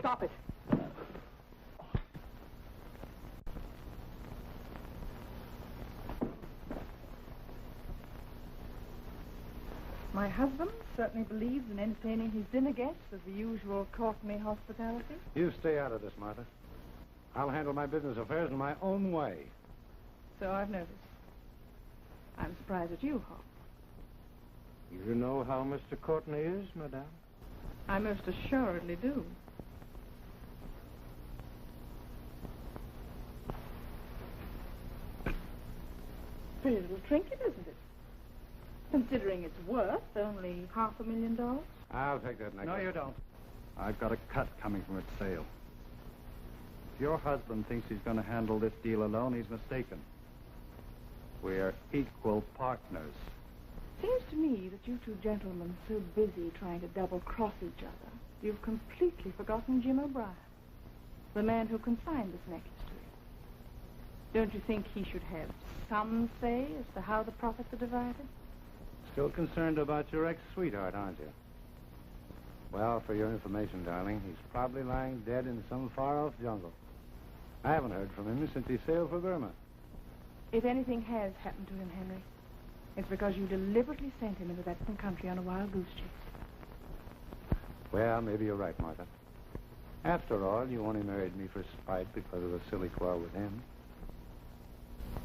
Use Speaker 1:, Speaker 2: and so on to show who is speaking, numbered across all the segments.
Speaker 1: Stop it. My husband certainly believes in entertaining his dinner guests with the usual Courtney hospitality.
Speaker 2: You stay out of this, Martha. I'll handle my business affairs in my own way.
Speaker 1: So I've noticed. I'm surprised at you, Hop.
Speaker 2: You know how Mr. Courtney is, madame?
Speaker 1: I most assuredly do. Pretty little trinket, isn't it? Considering its worth only $500,000.
Speaker 2: I'll take that necklace.
Speaker 3: No, you don't. I've got a cut coming from its sale. If your husband thinks he's going to handle this deal alone, he's mistaken. We're equal partners.
Speaker 1: Seems to me that you two gentlemen are so busy trying to double-cross each other, you've completely forgotten Jim O'Brien, the man who consigned this necklace to you. Don't you think he should have some say as to how the profits are divided?
Speaker 2: Still concerned about your ex-sweetheart, aren't you? Well, for your information, darling, he's probably lying dead in some far-off jungle. I haven't heard from him since he sailed for Burma.
Speaker 1: If anything has happened to him, Henry, it's because you deliberately sent him into that country on a wild goose chase.
Speaker 2: Well, maybe you're right, Martha. After all, you only married me for spite because of a silly quarrel with him.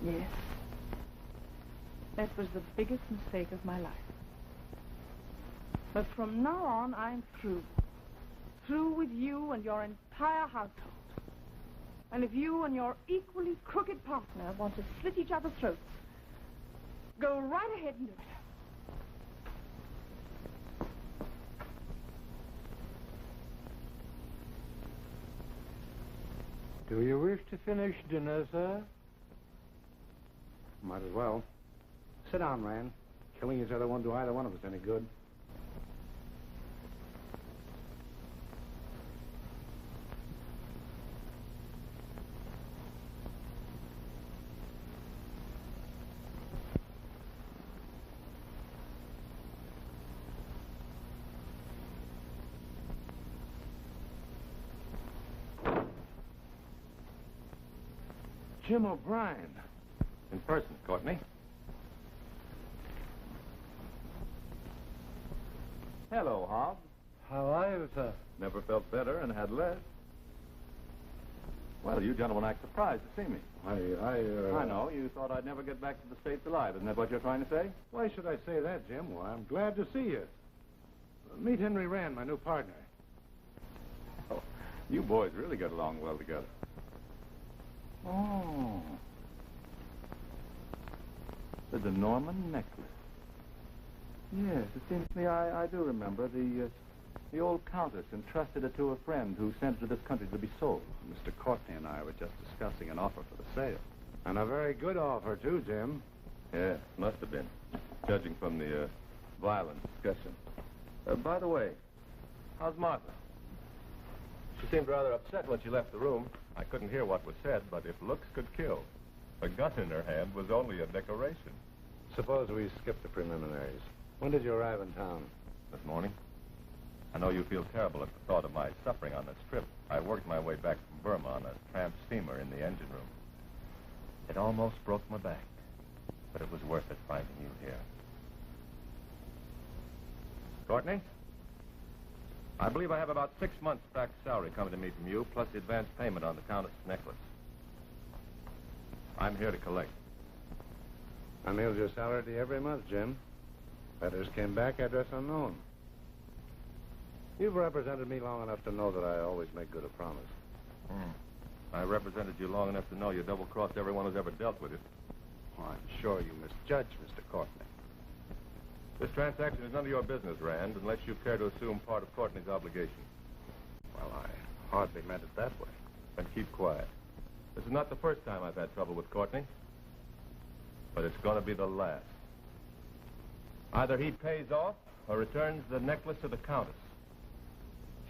Speaker 1: Yes. That was the biggest mistake of my life. But from now on, I'm through. Through with you and your entire household. And if you and your equally crooked partner want to slit each other's throats, go right ahead and do it.
Speaker 4: Do you wish to finish dinner, sir?
Speaker 2: Might as well. Sit down, Rand. Killing each other won't do either one of us any good.
Speaker 4: Jim O'Brien.
Speaker 3: In person, Courtney. Hello, Hob.
Speaker 4: How are you, sir?
Speaker 5: Never felt better and had less. Well, you gentlemen act surprised to see me. I know. You thought I'd never get back to the States alive. Isn't that what you're trying to say?
Speaker 2: Why should I say that, Jim? Well, I'm glad to see you. Meet Henry Rand, my new partner.
Speaker 5: Oh, you boys really get along well together. Oh. The De Norman necklace. Yes, it seems to me I do remember. The old countess entrusted it to a friend who sent it to this country to be sold.
Speaker 3: Mr. Courtney and I were just discussing an offer for the sale.
Speaker 2: And a very good offer, too, Jim.
Speaker 5: Yeah, must have been, judging from the violent discussion. By the way, how's Martha? She seemed rather upset when she left the room. I couldn't hear what was said, but if looks could kill, a gun in her hand was only a decoration.
Speaker 2: Suppose we skip the preliminaries. When did you arrive in town?
Speaker 5: This morning. I know you feel terrible at the thought of my suffering on this trip. I worked my way back from Burma on a tramp steamer in the engine room. It almost broke my back, but it was worth it finding you here. Courtney? I believe I have about 6 months' back salary coming to me from you, plus the advance payment on the Countess' necklace. I'm here to collect.
Speaker 2: I mailed your salary to you every month, Jim. Letters came back, address unknown. You've represented me long enough to know that I always make good a promise.
Speaker 5: I represented you long enough to know you double-crossed everyone who's ever dealt with you.
Speaker 3: Well, I'm sure you misjudged Mr. Courtney.
Speaker 5: This transaction is none of your business, Rand, unless you care to assume part of Courtney's obligation.
Speaker 3: Well, I hardly meant it that way.
Speaker 5: Then keep quiet. This is not the first time I've had trouble with Courtney, but it's going to be the last. Either he pays off or returns the necklace to the Countess.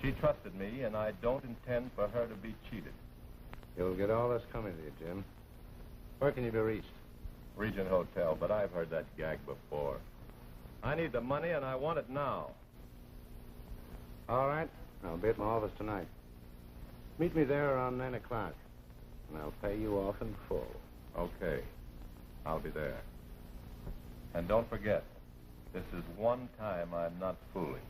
Speaker 5: She trusted me, and I don't intend for her to be cheated.
Speaker 2: You'll get all this coming to you, Jim. Where can you be reached?
Speaker 5: Regent Hotel, but I've heard that gag before. I need the money, and I want it now.
Speaker 2: All right. I'll be at my office tonight. Meet me there around 9 o'clock, and I'll pay you off in full.
Speaker 5: Okay. I'll be there. And don't forget, this is one time I'm not fooling.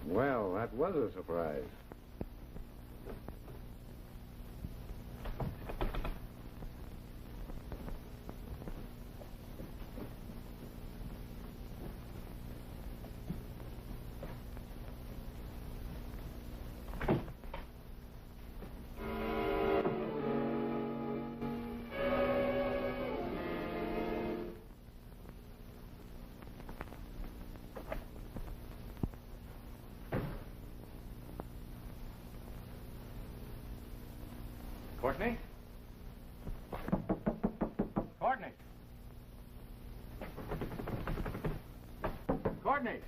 Speaker 2: Well, that was a surprise.
Speaker 5: Courtney? Courtney? Courtney?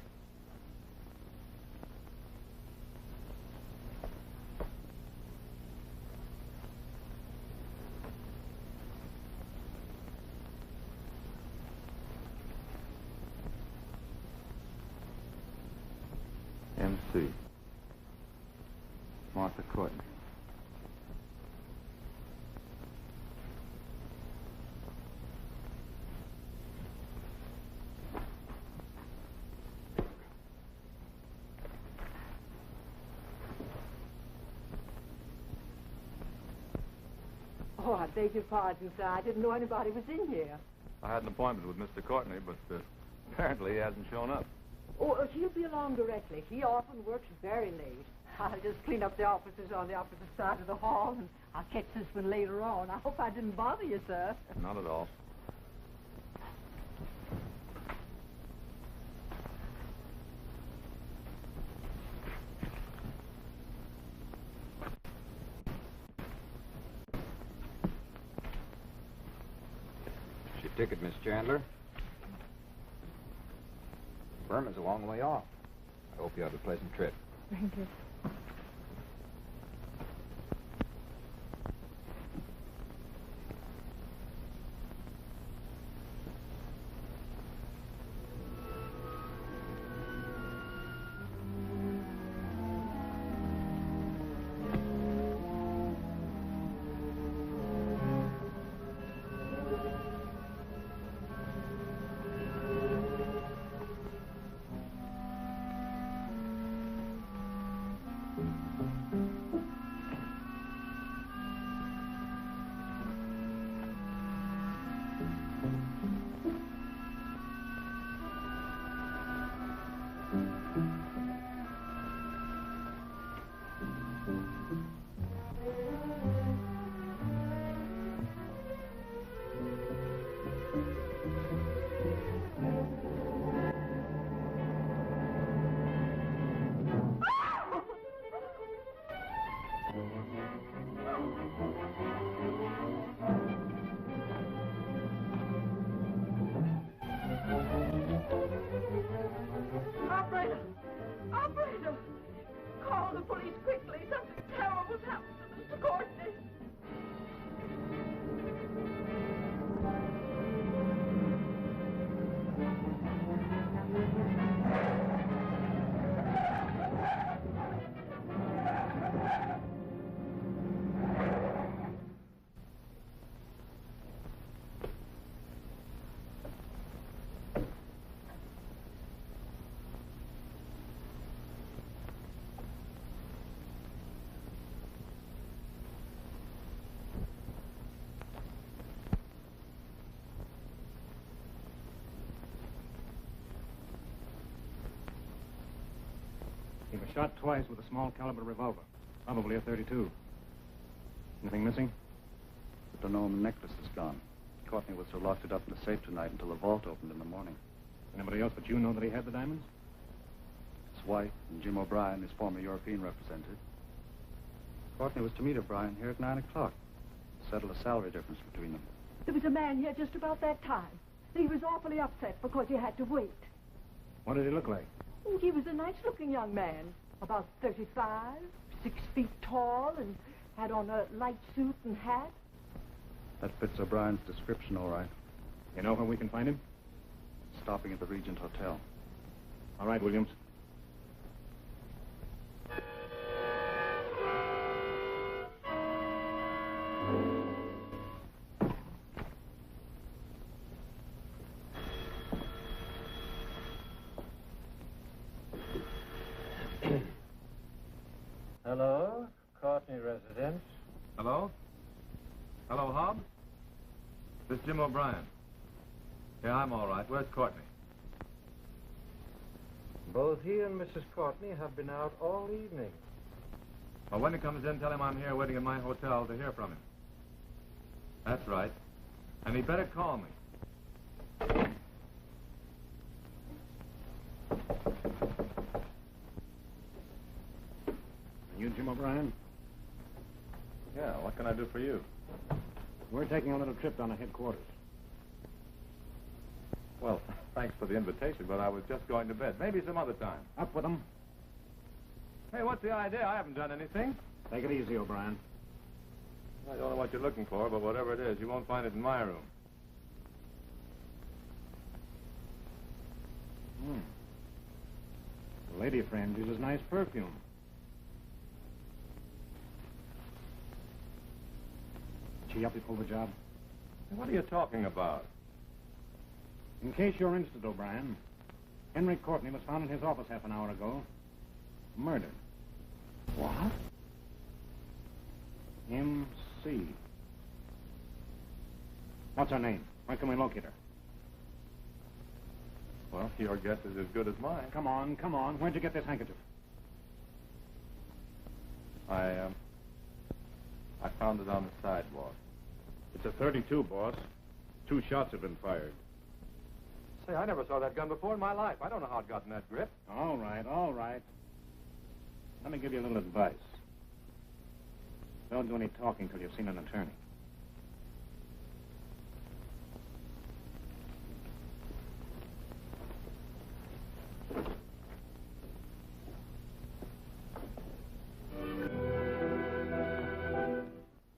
Speaker 5: MC. Martha Courtney.
Speaker 6: Oh, I beg your pardon, sir. I didn't know anybody was in here.
Speaker 5: I had an appointment with Mr. Courtney, but apparently he hasn't shown up.
Speaker 6: Oh, he'll be along directly. He often works very late. I'll just clean up the offices on the opposite side of the hall, and I'll catch this one later on. I hope I didn't bother you, sir.
Speaker 5: Not at all.
Speaker 3: Ticket, Miss Chandler. Burma's a long way off. I hope you have a pleasant trip.
Speaker 1: Thank you.
Speaker 2: shot twice with a small caliber revolver. Probably a .32. Anything missing?
Speaker 3: I don't know when the necklace is gone. Courtney was so locked it up in the safe tonight until the vault opened in the morning.
Speaker 2: Anybody else but you know that he had the diamonds?
Speaker 3: His wife and Jim O'Brien, his former European representative. Courtney was to meet O'Brien here at 9 o'clock. Settle a salary difference between them.
Speaker 6: There was a man here just about that time. He was awfully upset because he had to wait.
Speaker 2: What did he look like?
Speaker 6: Oh, he was a nice-looking young man, about 35, 6 feet tall, and had on a light suit and hat.
Speaker 3: That fits O'Brien's description, all right.
Speaker 2: You know where we can find him?
Speaker 3: Stopping at the Regent Hotel.
Speaker 2: All right, Williams.
Speaker 4: Hello, Courtney residence.
Speaker 5: Hello? Hello, Hobbs? This is Jim O'Brien. Yeah, I'm all right. Where's Courtney?
Speaker 4: Both he and Mrs. Courtney have been out all evening.
Speaker 5: Well, when he comes in, tell him I'm here waiting in my hotel to hear from him. That's right. And he better call me.
Speaker 2: You Jim O'Brien?
Speaker 5: Yeah, what can I do for you?
Speaker 2: We're taking a little trip down to headquarters.
Speaker 5: Well, thanks for the invitation, but I was just going to bed. Maybe some other time.
Speaker 2: Up with them.
Speaker 5: Hey, what's the idea? I haven't done anything.
Speaker 2: Take it easy, O'Brien.
Speaker 5: I don't know what you're looking for, but whatever it is, you won't find it in my room.
Speaker 2: The lady friend uses nice perfume. She help you pull the job?
Speaker 5: What are you talking about?
Speaker 2: In case you're interested, O'Brien, Henry Courtney was found in his office half an hour ago. Murdered.
Speaker 5: What?
Speaker 2: M.C. What's her name? Where can we locate her?
Speaker 5: Well, your guess is as good as mine.
Speaker 2: Come on, come on. Where'd you get this handkerchief?
Speaker 5: I found it on the sidewalk.
Speaker 7: It's a .32, boss. 2 shots have been fired.
Speaker 5: Say, I never saw that gun before in my life. I don't know how it got in that grip.
Speaker 2: All right, all right. Let me give you a little advice. Don't do any talking till you've seen an attorney.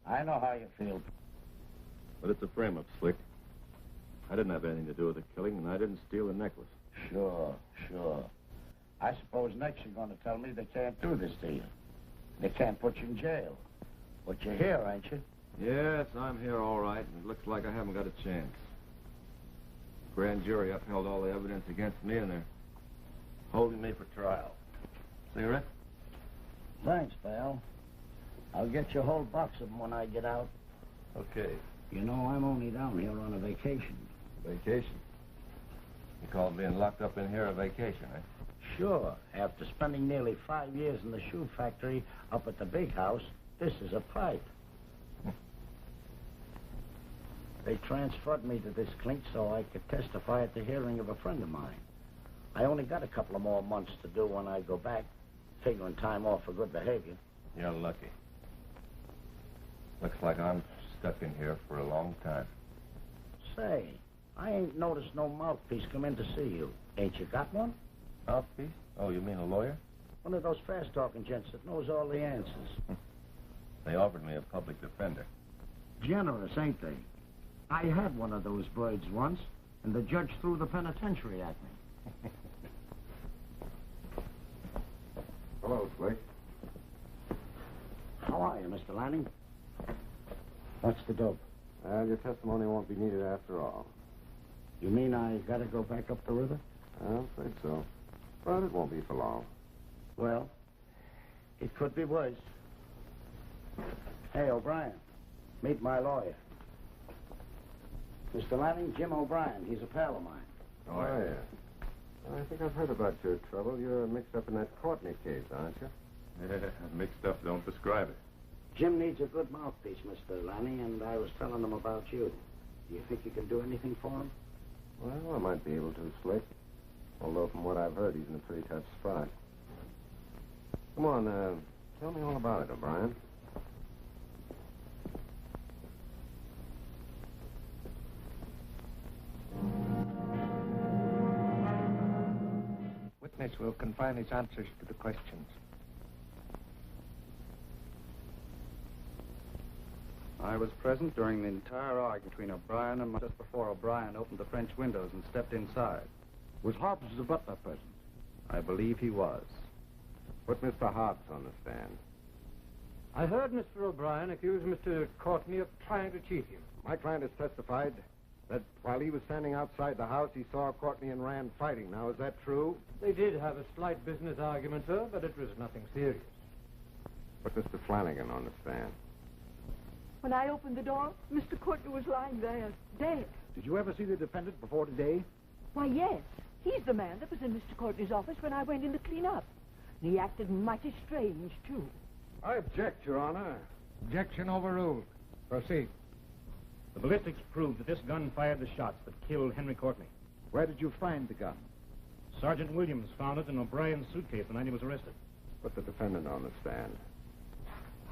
Speaker 8: I know how you feel.
Speaker 5: But it's a frame-up, Slick. I didn't have anything to do with the killing, and I didn't steal the necklace.
Speaker 8: Sure, sure. I suppose next you're going to tell me they can't do this to you. They can't put you in jail. But you're here, ain't you?
Speaker 5: Yes, I'm here all right, and it looks like I haven't got a chance. Grand jury upheld all the evidence against me, and they're holding me for trial. Cigarette?
Speaker 8: Thanks, pal. I'll get you a whole box of them when I get out.
Speaker 5: Okay.
Speaker 8: You know, I'm only down here on a vacation.
Speaker 5: Vacation? You call being locked up in here a vacation, eh?
Speaker 8: Sure. After spending nearly 5 years in the shoe factory up at the big house, this is a pipe. They transferred me to this clink so I could testify at the hearing of a friend of mine. I only got a couple of more months to do when I go back, figuring time off for good behavior.
Speaker 5: You're lucky. Looks like I'm stuck in here for a long time.
Speaker 8: Say, I ain't noticed no mouthpiece come in to see you. Ain't you got one?
Speaker 5: Mouthpiece? Oh, you mean a lawyer?
Speaker 8: One of those fast-talking gents that knows all the answers.
Speaker 5: They offered me a public defender.
Speaker 8: Generous, ain't they? I had one of those birds once, and the judge threw the penitentiary at me.
Speaker 5: Hello, Slick.
Speaker 8: How are you, Mr. Lanning? What's the dope?
Speaker 5: Your testimony won't be needed after all.
Speaker 8: You mean I gotta go back up the river?
Speaker 5: I'm afraid so. But it won't be for long.
Speaker 8: Well, it could be worse. Hey, O'Brien, meet my lawyer. Mr. Lanning, Jim O'Brien. He's a pal of mine.
Speaker 5: Oh, yeah. I think I've heard about your trouble. You're mixed up in that Courtney case, aren't you?
Speaker 7: Yeah, mixed up, don't describe it.
Speaker 8: Jim needs a good mouthpiece, Mr. Lanny, and I was telling him about you. Do you think you can do anything for him?
Speaker 5: Well, I might be able to, Slick. Although from what I've heard, he's in a pretty tough spot. Come on, tell me all about it, O'Brien.
Speaker 4: Witness will confine his answers to the questions.
Speaker 3: I was present during the entire argument between O'Brien and just before O'Brien opened the French windows and stepped inside.
Speaker 2: Was Hobbs the butler present?
Speaker 3: I believe he was.
Speaker 5: Put Mr. Hobbs on the stand.
Speaker 4: I heard Mr. O'Brien accuse Mr. Courtney of trying to cheat him.
Speaker 5: My client has testified that while he was standing outside the house, he saw Courtney and Rand fighting. Now, is that true?
Speaker 4: They did have a slight business argument, sir, but it was nothing serious.
Speaker 5: Put Mr. Flanagan on the stand.
Speaker 6: When I opened the door, Mr. Courtney was lying there, dead.
Speaker 2: Did you ever see the defendant before today?
Speaker 6: Why, yes. He's the man that was in Mr. Courtney's office when I went in to clean up. And he acted mighty strange, too.
Speaker 5: I object, Your Honor.
Speaker 4: Objection overruled. Proceed.
Speaker 7: The ballistics proved that this gun fired the shots that killed Henry Courtney.
Speaker 2: Where did you find the gun?
Speaker 7: Sergeant Williams found it in O'Brien's suitcase the night he was arrested.
Speaker 5: Put the defendant on the stand.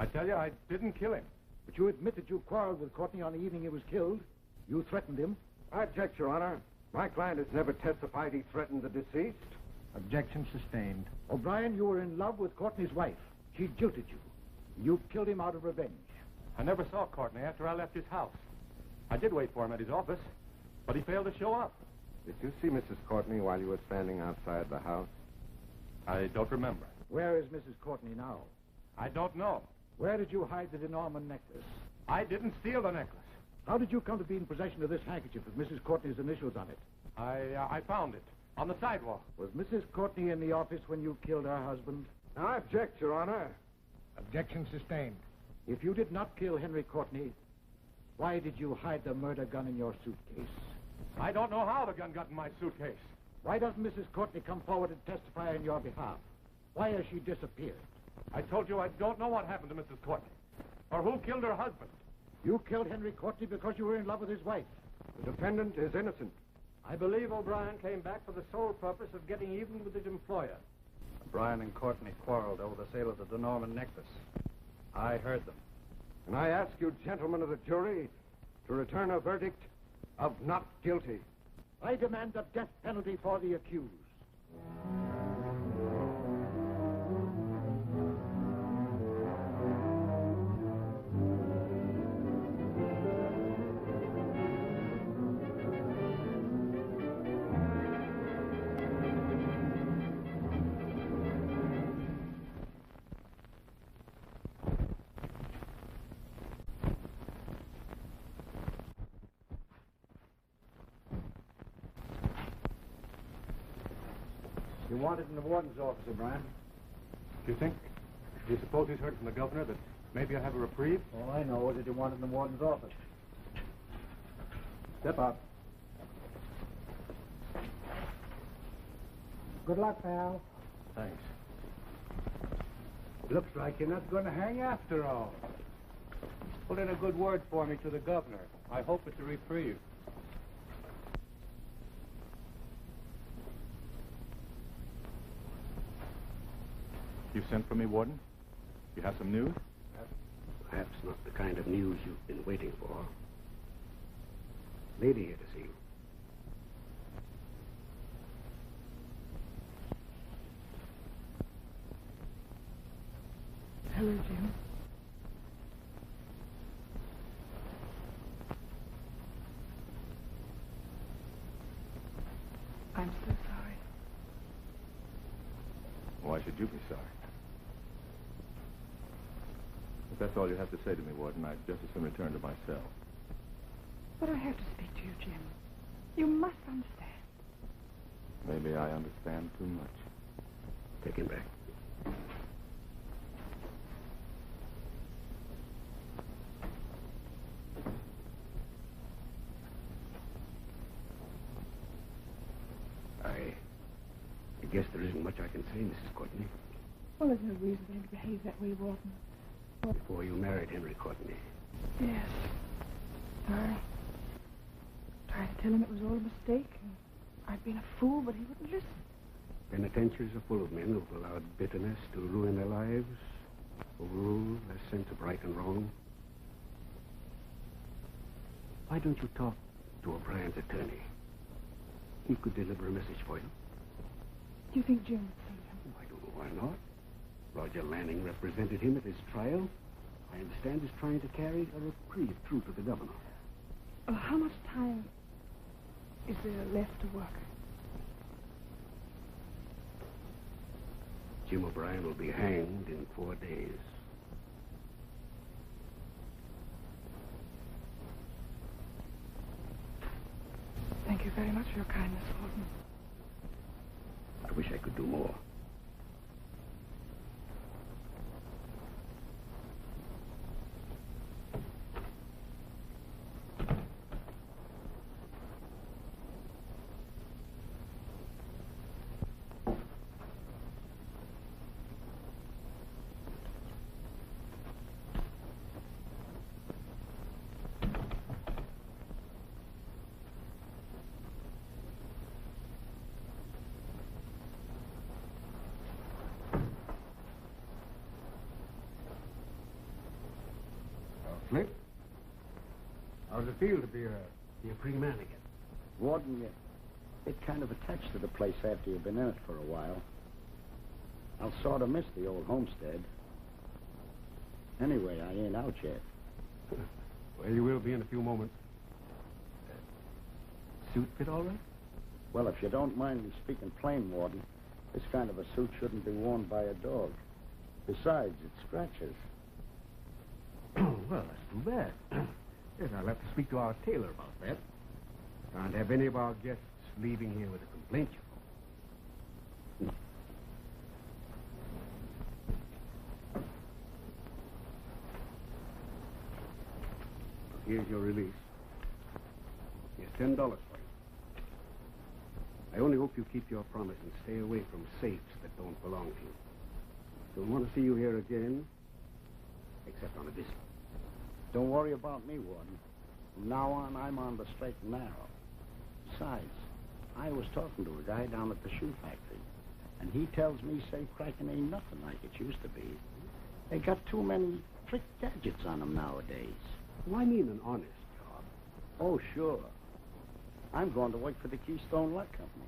Speaker 5: I tell you, I didn't kill him.
Speaker 2: But you admit that you quarreled with Courtney on the evening he was killed. You threatened him.
Speaker 5: I object, Your Honor. My client has never testified he threatened the deceased.
Speaker 4: Objection sustained.
Speaker 2: O'Brien, you were in love with Courtney's wife. She jilted you. You killed him out of revenge.
Speaker 5: I never saw Courtney after I left his house. I did wait for him at his office, but he failed to show up. Did you see Mrs. Courtney while you were standing outside the house? I don't remember.
Speaker 2: Where is Mrs. Courtney now?
Speaker 5: I don't know.
Speaker 2: Where did you hide the DeNorman necklace?
Speaker 5: I didn't steal the necklace.
Speaker 2: How did you come to be in possession of this handkerchief with Mrs. Courtney's initials on it?
Speaker 5: I found it on the sidewalk.
Speaker 2: Was Mrs. Courtney in the office when you killed her husband?
Speaker 5: Now, I object, Your Honor.
Speaker 4: Objection sustained.
Speaker 2: If you did not kill Henry Courtney, why did you hide the murder gun in your suitcase?
Speaker 5: I don't know how the gun got in my suitcase.
Speaker 2: Why doesn't Mrs. Courtney come forward and testify on your behalf? Why has she disappeared?
Speaker 5: I told you I don't know what happened to Mrs. Courtney, or who killed her husband.
Speaker 2: You killed Henry Courtney because you were in love with his wife.
Speaker 5: The defendant is innocent.
Speaker 4: I believe O'Brien came back for the sole purpose of getting even with his employer.
Speaker 3: O'Brien and Courtney quarreled over the sale of the DeNorman necklace. I heard them.
Speaker 5: And I ask you, gentlemen of the jury, to return a verdict of not guilty.
Speaker 2: I demand the death penalty for the accused. You wanted in the warden's office, O'Brien.
Speaker 5: Do you suppose he's heard from the governor that maybe I have a reprieve?
Speaker 2: All I know is that you wanted in the warden's office. Step up.
Speaker 4: Good luck, pal.
Speaker 5: Thanks.
Speaker 4: Looks like you're not going to hang after all. Put in a good word for me to the governor. I hope it's a reprieve.
Speaker 7: You sent for me, Warden? You have some news?
Speaker 9: Perhaps not the kind of news you've been waiting for. Lady here to see you.
Speaker 1: Hello, Jim. I'm so sorry.
Speaker 7: Why should you be sorry? If that's all you have to say to me, Warden, I'd just as soon return to my cell.
Speaker 1: But I have to speak to you, Jim. You must understand.
Speaker 7: Maybe I understand too much.
Speaker 9: Take him back. I guess there isn't much I can say, Mrs. Courtney.
Speaker 1: Well, there's no reason for him to behave that way, Warden.
Speaker 9: Before you married Henry Courtney,
Speaker 1: Yes. I tried to tell him it was all a mistake, and I'd been a fool, but he wouldn't listen.
Speaker 9: penitentiaries are full of men who've allowed bitterness to ruin their lives, overrule their sense of right and wrong. Why don't you talk to O'Brien's attorney? He could deliver a message for you.
Speaker 1: Do you think Jim would see him?
Speaker 9: I don't know why not. Roger Lanning represented him at his trial. I understand he's trying to carry a reprieve through to the governor.
Speaker 1: How much time is there left to work?
Speaker 9: Jim O'Brien will be hanged in 4 days.
Speaker 1: Thank you very much for your kindness, Warden.
Speaker 9: I wish I could do more. Flip, how's it feel to be a free man again?
Speaker 8: Warden, you get kind of attached to the place after you've been in it for a while. I'll sort of miss the old homestead. Anyway, I ain't out yet.
Speaker 9: Well, you will be in a few moments. Suit fit all right?
Speaker 8: Well, if you don't mind me speaking plain, Warden, this kind of a suit shouldn't be worn by a dog. Besides, it scratches.
Speaker 9: Well, that's too bad. Yes, I'll have to speak to our tailor about that. Can't have any of our guests leaving here with a complaint, you know. Here's your release. Here's $10 for you. I only hope you keep your promise and stay away from safes that don't belong to you. Don't want to see you here again, except on a visit.
Speaker 8: Don't worry about me, Warden. From now on, I'm on the straight and narrow. Besides, I was talking to a guy down at the shoe factory, and he tells me safe cracking ain't nothing like it used to be. They got too many trick gadgets on them nowadays.
Speaker 9: Well, I mean an honest job.
Speaker 8: Oh, sure. I'm going to work for the Keystone Luck Company.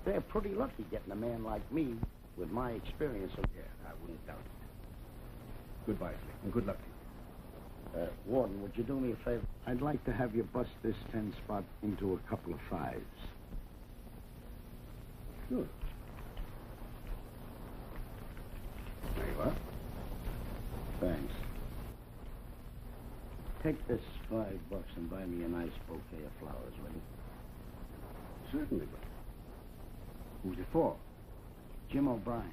Speaker 8: They're pretty lucky getting a man like me with my experience.
Speaker 9: Yeah, I wouldn't doubt it. Goodbye, Slick, and good luck to you.
Speaker 8: Warden, would you do me a favor? I'd like to have you bust this 10 spot into a couple of 5s.
Speaker 9: Sure. Very well.
Speaker 8: Thanks. Take this $5 and buy me a nice bouquet of flowers, will you?
Speaker 9: Certainly, but who's it for?
Speaker 8: Jim O'Brien.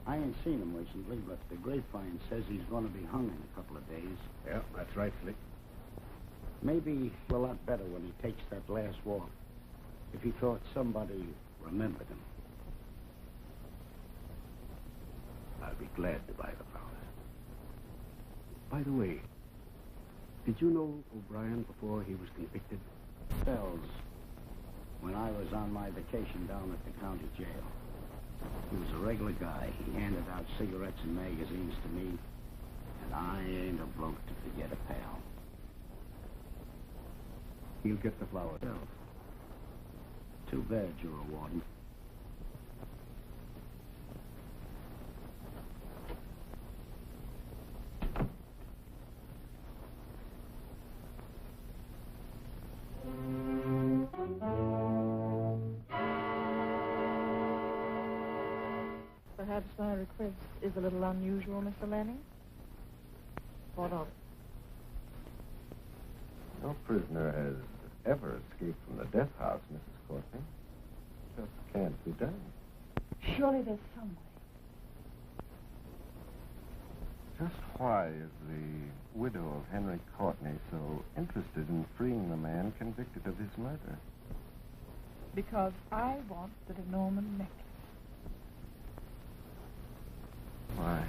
Speaker 8: I ain't seen him recently, but the grapevine says he's going to be hung in a couple of days.
Speaker 9: Yeah, that's right, Slick.
Speaker 8: Maybe a lot better when he takes that last walk, if he thought somebody remembered him.
Speaker 9: I'll be glad to buy the flowers. By the way, did you know O'Brien before he was convicted?
Speaker 8: Bells. When I was on my vacation down at the county jail. He was a regular guy. He handed out cigarettes and magazines to me, and I ain't a bloke to forget a pal.
Speaker 9: He'll get the flowers.
Speaker 8: Well, too bad you're a warden.
Speaker 1: Perhaps my request is a little unusual, Mr. Lanning. What of it?
Speaker 5: No prisoner has ever escaped from the death house, Mrs. Courtney. Just can't be done.
Speaker 1: Surely there's some way.
Speaker 5: Just why is the widow of Henry Courtney so interested in freeing the man convicted of his murder?
Speaker 1: Because I want the De Norman necklace.
Speaker 5: Why?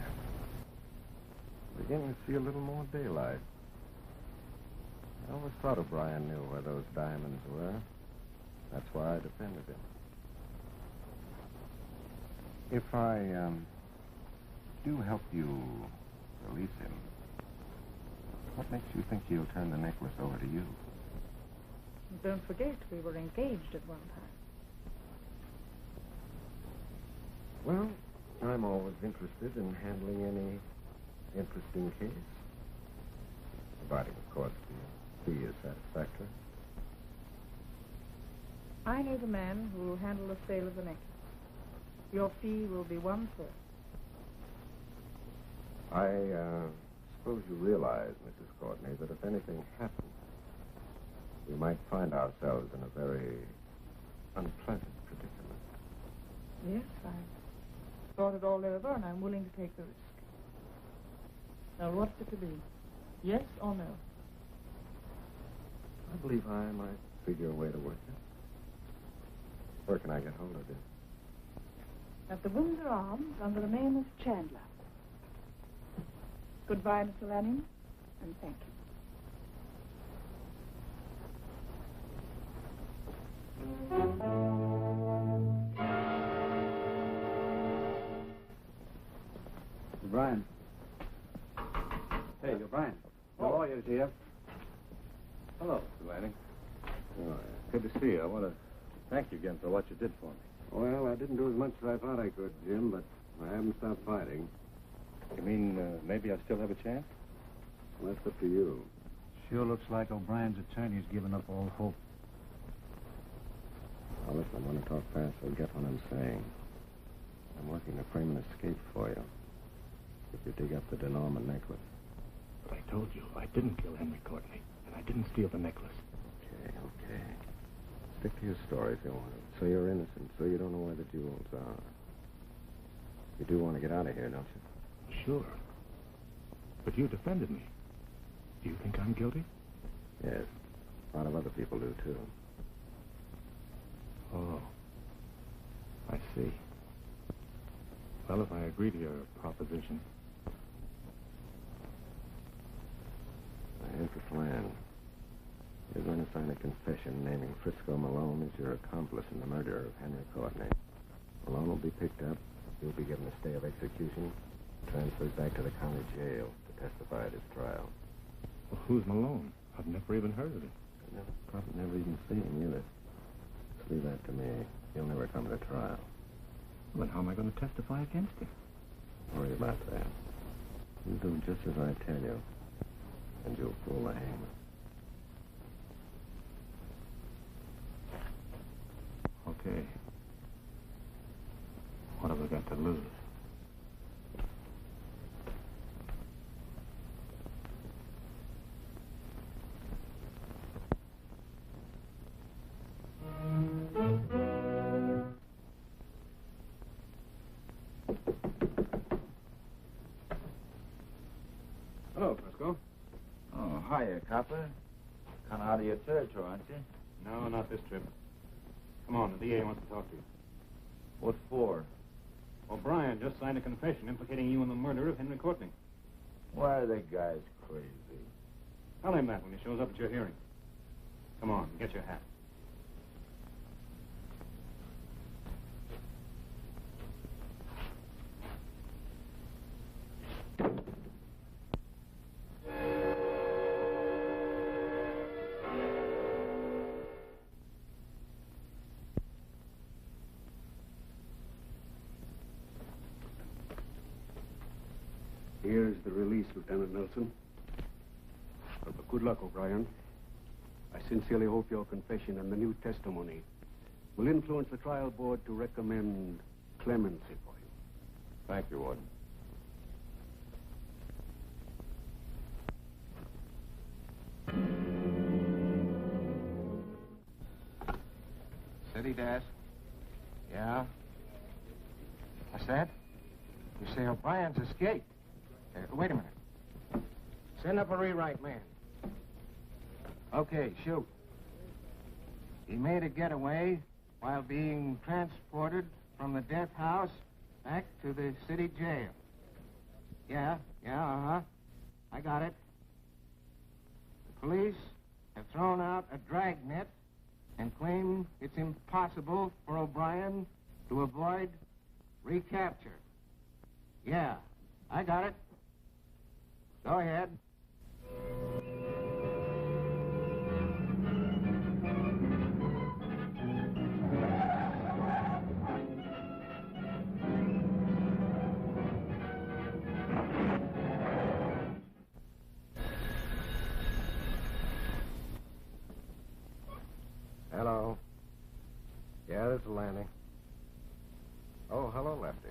Speaker 5: Beginning to see a little more daylight. I always thought O'Brien knew where those diamonds were. That's why I defended him. If I, do help you release him, what makes you think he'll turn the necklace over to you?
Speaker 1: Don't forget, we were engaged at one time.
Speaker 5: Well, I'm always interested in handling any interesting case. Providing, of course, the fee is satisfactory.
Speaker 1: I know the man who will handle the sale of the necklace. Your fee will be 1/3.
Speaker 5: I suppose you realize, Mrs. Courtney, that if anything happened, we might find ourselves in a very unpleasant predicament.
Speaker 1: Yes, I've thought it all over, and I'm willing to take the risk. Now, what's it to be? Yes or no?
Speaker 5: I believe I might figure a way to work it. Where can I get hold of you?
Speaker 1: At the Windsor Arms, under the name of Chandler. Goodbye, Mr. Lanning, and thank you.
Speaker 9: O'Brien. Hey, O'Brien. The lawyer's here.
Speaker 2: Hello, Mr. Lanning. Oh, good to see you. I want to thank you again for what you did for me.
Speaker 9: Well, I didn't do as much as I thought I could, Jim, but I haven't stopped fighting.
Speaker 2: You mean maybe I still have a chance?
Speaker 9: Well, that's up to you.
Speaker 8: Sure looks like O'Brien's attorney's given up all hope.
Speaker 5: Now, listen, I want to talk fast so get what I'm saying. I'm working to frame an escape for you. If you dig up the De Norman necklace.
Speaker 7: But I told you, I didn't kill Henry Courtney, and I didn't steal the necklace.
Speaker 5: Okay. Stick to your story if you want. So you're innocent, so you don't know where the jewels are. You do want to get out of here, don't you?
Speaker 7: Sure. But you defended me. Do you think I'm guilty?
Speaker 5: Yes. A lot of other people do, too.
Speaker 7: Oh. I see. Well, if I agree to your proposition.
Speaker 5: The interest land. You're going to sign a confession naming Frisco Malone as your accomplice in the murder of Henry Courtney. Malone will be picked up. You'll be given a stay of execution. Transferred back to the county jail to testify at his trial.
Speaker 7: Well, who's Malone? I've never even heard of him.
Speaker 5: Probably never even seen him either. Just leave that to me. He'll never come to trial.
Speaker 7: Well, then how am I going to testify against him?
Speaker 5: Don't worry about that. You do just as I tell you, and you'll fool the hangman.
Speaker 7: Okay. What have I got to lose?
Speaker 9: Hello, Frisco.
Speaker 10: Oh, hiya, copper. Kind of out of your territory, aren't you?
Speaker 9: No, not this trip. Come on, the DA wants to talk to you.
Speaker 10: What for?
Speaker 9: O'Brien just signed a confession implicating you in the murder of Henry Courtney.
Speaker 10: Why are they guys crazy?
Speaker 9: Tell him that when he shows up at your hearing. Come on, get your hat. Here's the release, Lieutenant Nelson. But good luck, O'Brien. I sincerely hope your confession and the new testimony will influence the trial board to recommend clemency for you.
Speaker 5: Thank you, Warden.
Speaker 8: City desk. Yeah? What's that? You say O'Brien's escaped. Wait a minute. Send up a rewrite man. Okay, shoot. He made a getaway,
Speaker 11: while being transported from the death house back to the city jail. Yeah, I got it. The police have thrown out a dragnet and claim it's impossible for O'Brien to avoid recapture. Yeah, I got it. Go ahead.
Speaker 5: Hello. Yeah, this is Lanny. Oh, hello, Lefty.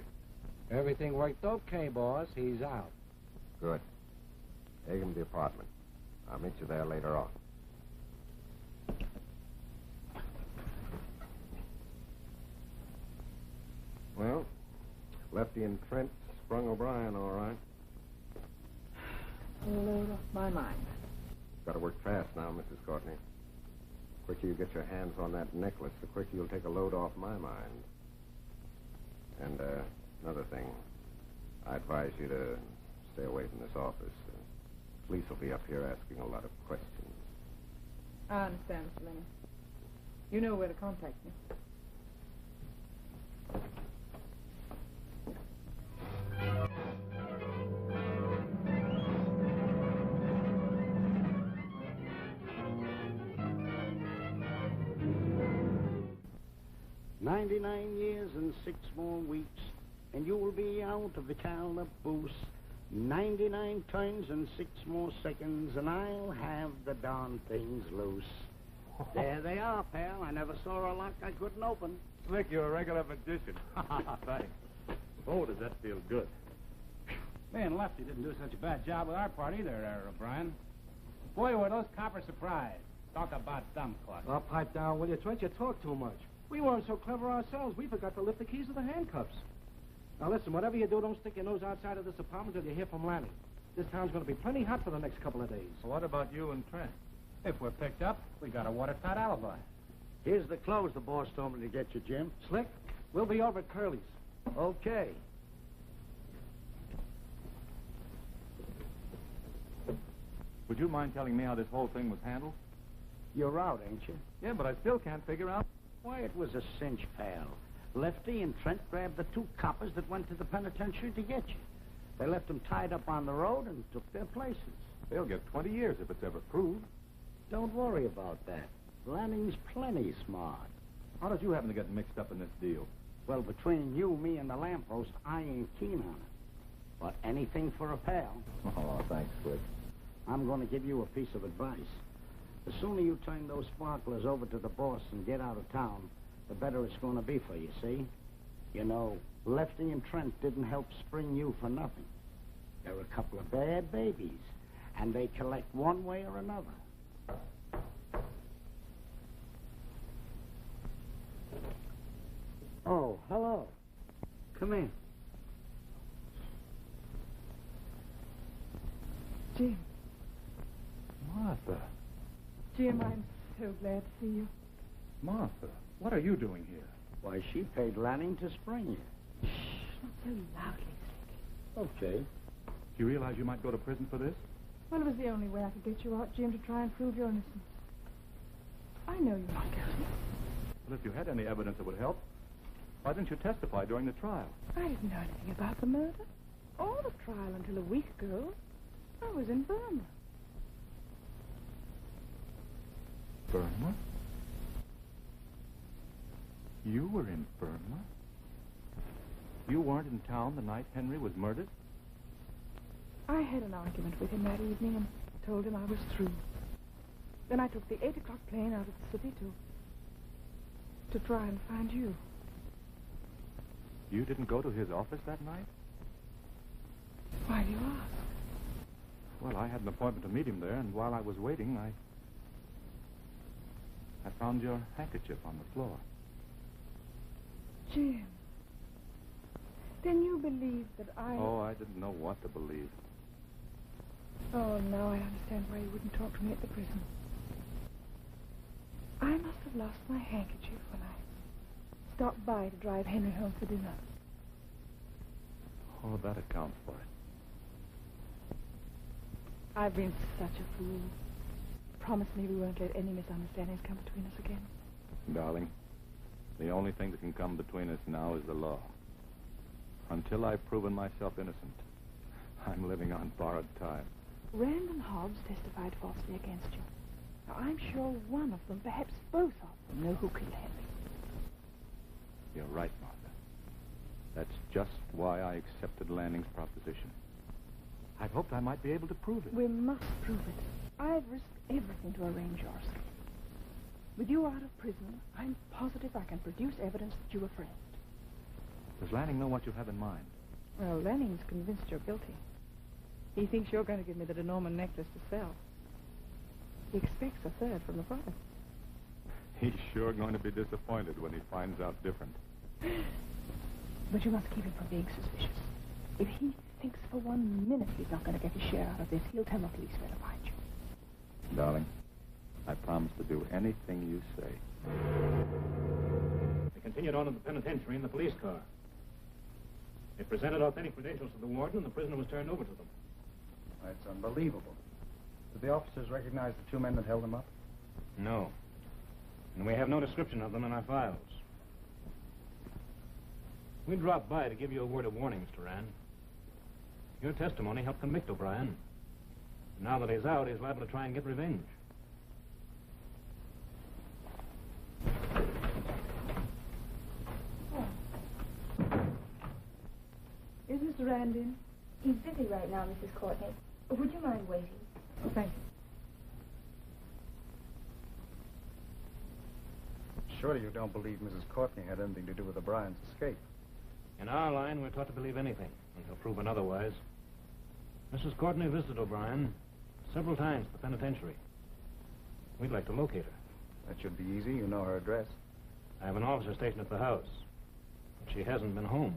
Speaker 4: Everything worked okay, boss. He's out.
Speaker 5: Good. Take him to the apartment. I'll meet you there later on. Well, Lefty and Trent sprung O'Brien all right.
Speaker 1: Load off my mind.
Speaker 5: Got to work fast now, Mrs. Courtney. The quicker you get your hands on that necklace, the quicker you'll take a load off my mind. And, another thing. I advise you to stay away from this office. Police will be up here asking a lot of questions.
Speaker 1: I understand, Mr. Lenny. You know where to contact me.
Speaker 8: "99 years and 6 more weeks, and you will be out of the calaboose. 99 turns and 6 more seconds, and I'll have the darn things loose." There they are, pal. I never saw a lock I couldn't open.
Speaker 3: Slick, you're a regular magician. Thanks. Oh, does that feel good?
Speaker 4: Me and Lefty didn't do such a bad job with our part either, O'Brien. Boy, were those coppers surprised. Talk about dumb clock.
Speaker 11: Well, pipe down, will you, Trent? You talk too much. We weren't so clever ourselves. We forgot to lift the keys of the handcuffs. Now, listen, whatever you do, don't stick your nose outside of this apartment till you hear from Lanny. This town's going to be plenty hot for the next couple of days.
Speaker 3: Well, what about you and Trent?
Speaker 4: If we're picked up, we got a watertight alibi.
Speaker 8: Here's the clothes the boss told me to get you, Jim.
Speaker 11: Slick, we'll be over at Curly's.
Speaker 8: Okay.
Speaker 3: Would you mind telling me how this whole thing was handled?
Speaker 8: You're out, ain't you?
Speaker 3: Yeah, but I still can't figure out.
Speaker 8: Why, it was a cinch, pal. Lefty and Trent grabbed the 2 coppers that went to the penitentiary to get you. They left them tied up on the road and took their places.
Speaker 3: They'll get 20 years if it's ever proved.
Speaker 8: Don't worry about that. Lanning's plenty smart.
Speaker 3: How did you happen to get mixed up in this deal?
Speaker 8: Well, between you, me, and the lamppost, I ain't keen on it. But anything for a pal.
Speaker 3: Oh, thanks, Slick.
Speaker 8: I'm going to give you a piece of advice. The sooner you turn those sparklers over to the boss and get out of town, the better it's going to be for you, see? You know, Lefty and Trent didn't help spring you for nothing. They're a couple of bad babies, and they collect one way or another. Oh, hello. Come in.
Speaker 1: Jim.
Speaker 3: Martha.
Speaker 1: Jim, I'm so glad to see you.
Speaker 3: Martha, what are you doing here?
Speaker 8: Why, she paid Lanning to spring you.
Speaker 1: Not so loudly, Slick.
Speaker 8: Okay.
Speaker 3: Do you realize you might go to prison for this?
Speaker 1: Well, it was the only way I could get you out, Jim, to try and prove your innocence. I know you're not guilty.
Speaker 3: Well, if you had any evidence that would help, why didn't you testify during the trial?
Speaker 1: I didn't know anything about the murder or the trial until a week ago. I was in Burma.
Speaker 3: Burma? You were in Burma? You weren't in town the night Henry was murdered?
Speaker 1: I had an argument with him that evening and told him I was through. Then I took the 8 o'clock plane out of the city to try and find you.
Speaker 3: You didn't go to his office that night?
Speaker 1: Why do you ask?
Speaker 3: Well, I had an appointment to meet him there, and while I was waiting, I found your handkerchief on the floor.
Speaker 1: Jim, then you believe that I...
Speaker 3: Oh, I didn't know what to believe.
Speaker 1: Oh, now I understand why you wouldn't talk to me at the prison. I must have lost my handkerchief when I stopped by to drive Henry home for dinner.
Speaker 7: Oh, that accounts for it.
Speaker 1: I've been such a fool. Promise me we won't let any misunderstandings come between us again.
Speaker 7: Darling, the only thing that can come between us now is the law. Until I've proven myself innocent, I'm living on borrowed time.
Speaker 1: Rand and Hobbs testified falsely against you. Now, I'm sure one of them, perhaps both of them, know who killed Henry.
Speaker 7: You're right, Martha. That's just why I accepted Lanning's proposition. I'd hoped I might be able to prove it.
Speaker 1: We must prove it. I've risked everything to arrange your escape. With you out of prison, I'm positive I can produce evidence that you were framed.
Speaker 7: Does Lanning know what you have in mind?
Speaker 1: Well, Lanning's convinced you're guilty. He thinks you're going to give me the De Norman necklace to sell. He expects a third from the profit.
Speaker 7: He's sure going to be disappointed when he finds out different.
Speaker 1: But you must keep him from being suspicious. If he thinks for 1 minute he's not going to get his share out of this, he'll tell the police where to find you.
Speaker 7: Darling, I promise to do anything you say.
Speaker 4: They continued on to the penitentiary in the police car. They presented authentic credentials to the warden, and the prisoner was turned over to them.
Speaker 3: That's unbelievable. Did the officers recognize the two men that held him up?
Speaker 4: No. And we have no description of them in our files. We dropped by to give you a word of warning, Mr. Rand. Your testimony helped convict O'Brien. Now that he's out, he's liable to try and get revenge.
Speaker 1: Is Mr. Rand in?
Speaker 12: He's busy right now, Mrs. Courtney. Would you mind waiting?
Speaker 1: Oh, thank you.
Speaker 3: Surely you don't believe Mrs. Courtney had anything to do with O'Brien's escape.
Speaker 4: In our line, we're taught to believe anything until proven otherwise. Mrs. Courtney visited O'Brien several times at the penitentiary. We'd like to locate her.
Speaker 3: That should be easy. You know her address.
Speaker 4: I have an officer stationed at the house, but she hasn't been home.